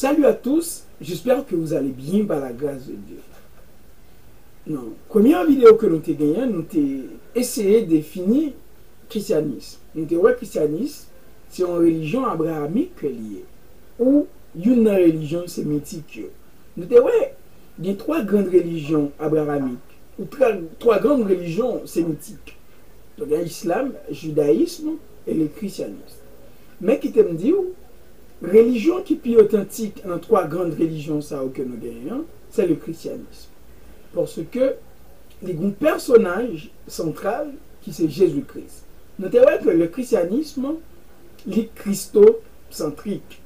Salut à tous, j'espère que vous allez bien par la grâce de Dieu. Non, première vidéo que nous avons gagnée, nous avons essayé de définir le christianisme. Nous avons dit que le christianisme, c'est une religion abrahamique liée, ou une religion sémitique. Nous avons dit qu'il y a trois grandes religions abrahamiques, ou trois grandes religions sémitiques. Donc, il y a l'islam, le judaïsme et le christianisme. Mais qui te me dit, religion qui est plus authentique dans trois grandes religions ça que nous gagnons, c'est le christianisme. Parce que les grands personnages central qui c'est Jésus-Christ. Notez que le christianisme est christocentrique.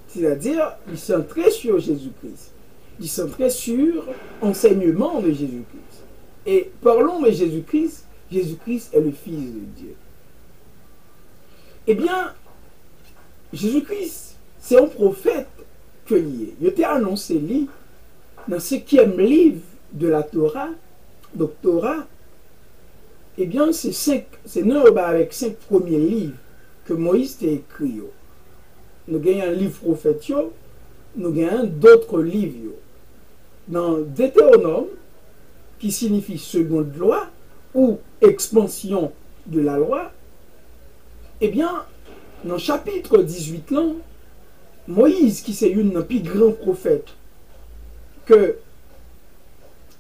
C'est-à-dire, il est centré sur Jésus-Christ. Il est centré sur l'enseignement de Jésus-Christ. Et parlons de Jésus-Christ, Jésus-Christ est le Fils de Dieu. Eh bien, Jésus-Christ, c'est un prophète que lié. Il était annoncé lui dans le 5e livre de la Torah. Donc, Torah, eh bien, c'est 9 avec 5 premiers livres que Moïse a écrit. Nous avons un livre prophète, nous avons d'autres livres. Dans Deutéronome, qui signifie seconde loi ou expansion de la loi, eh bien, dans le chapitre 18, là, Moïse, qui c'est une des plus grands prophètes que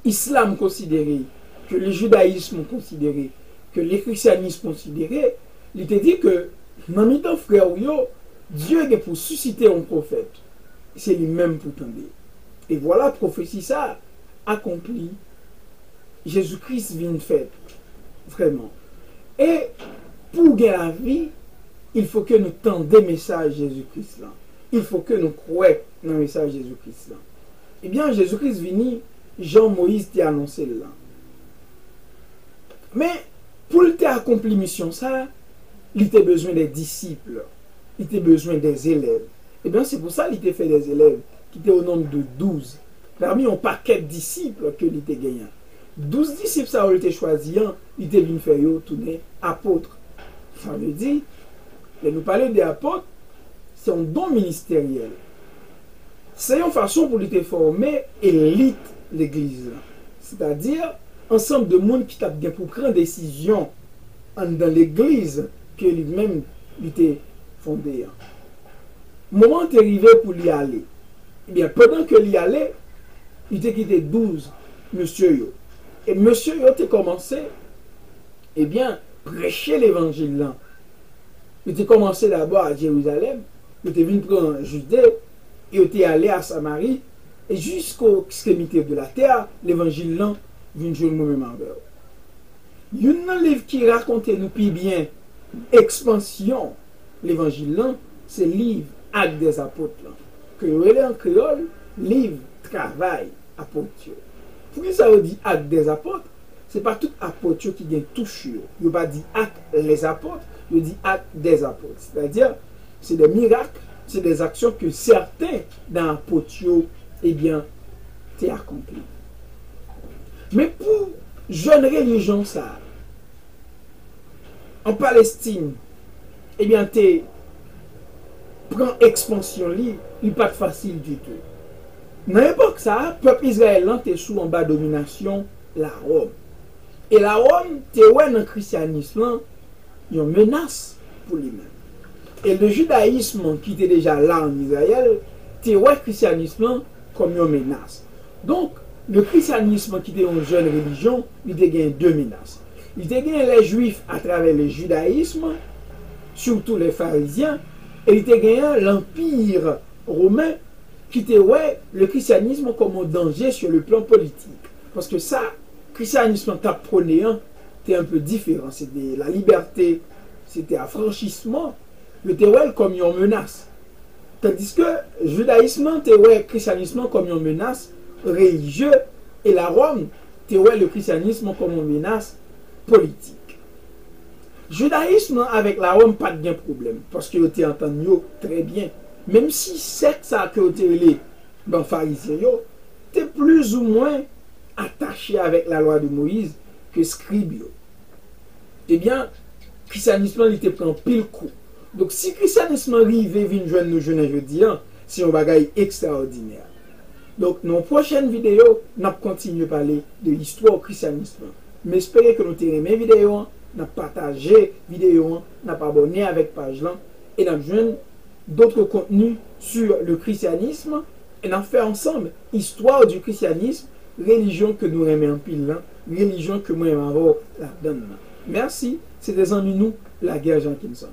l'islam considéré, que le judaïsme considéré, que le christianisme considéré, il te dit que dans mes deux frères, Dieu est pour susciter un prophète. C'est lui-même pour tendre. Et voilà, prophétie ça accompli. Jésus-Christ vient faire. Vraiment. Et pour gagner la vie, il faut que nous tendions le message de Jésus-Christ là. Il faut que nous croyons dans le message de Jésus-Christ là. Eh bien, Jésus-Christ venu, Jean-Moïse t'a annoncé là. Mais pour le accomplir mission ça, il était besoin des disciples, il était besoin des élèves. Eh bien, c'est pour ça qu'il était fait des élèves qui étaient au nombre de 12. Parmi un paquet de disciples que il était gagné. 12 disciples, ça a été choisi, il était venu faire tourner apôtre. Ça veut dire, nous parler des apôtres, c'est un don ministériel. C'est une façon pour les former élite l'église. C'est-à-dire, ensemble de monde qui t'a bien pour prendre des décisions dans l'église que lui-même était fondé. Le moment est arrivé pour y aller. Eh bien, pendant que l'y allait, il était quitté 12 monsieur yo. Et monsieur yo a commencé, eh bien, prêcher l'évangile là. Il était commencé d'abord à Jérusalem, il était venu prendre en Judée, il était allé à Samarie, et jusqu'aux extrémités de la terre, l'évangile là vient jouer moi-même envers. Il y a un livre qui raconte nous plus bien expansion l'évangile là, c'est le livre Actes des apôtres là, que vous avez en créole, livre travail apôtre. Pourquoi ça veut dire Actes des apôtres? Ce n'est pas tout apôtre qui vient toucher. Il ne pas dit actes les apôtres, il dit actes des apôtres. C'est-à-dire, c'est des miracles, c'est des actions que certains dans l'apôtre, eh bien, t'es accompli. Mais pour jeune religion, ça, en Palestine, eh bien, t'es prend expansion, il n'est pas facile du tout. Dans l'époque, ça, le peuple israélien était sous en bas domination la Rome. Et la Rome, tu ouais dans le christianisme, il y a une menace pour lui-même. Et le judaïsme qui était déjà là en Israël, tu ouais le christianisme comme une menace. Donc, le christianisme qui était une jeune religion, il était gagné deux menaces. Il était gagné les juifs à travers le judaïsme, surtout les pharisiens, et il était gagné l'empire romain qui était ouais le christianisme comme un danger sur le plan politique. Parce que ça, le christianisme t'apprenait, c'était un peu différent. C'était la liberté, c'était affranchissement, le ouais comme une menace. Tandis que le judaïsme, c'était ouais le christianisme comme une menace religieuse, et la Rome, c'était ouais le christianisme comme une menace politique. Judaïsme avec la Rome, pas de bien problème, parce que vous entendu très bien. Même si c'est ça que vous avez dans les pharisiens, tu es plus ou moins attaché avec la loi de Moïse que scribe. Eh bien, le christianisme, il te prend pile coup. Donc, si le christianisme arrive et vient joindre nos jeunes jeudi, c'est un bagage extraordinaire. Donc, dans la prochaine vidéo, nous allons continuer à parler de l'histoire du christianisme. Mais j'espère que nous avons aimé la vidéo, nous avons partagé la vidéo, nous avons abonné avec la page là, et nous avons joué d'autres contenus sur le christianisme, et nous avons fait ensemble histoire du christianisme, religion que nous aimons en pile là, religion que nous aimons avoir là-dedans. Merci, c'était en nous, la guerre Jean Kimson.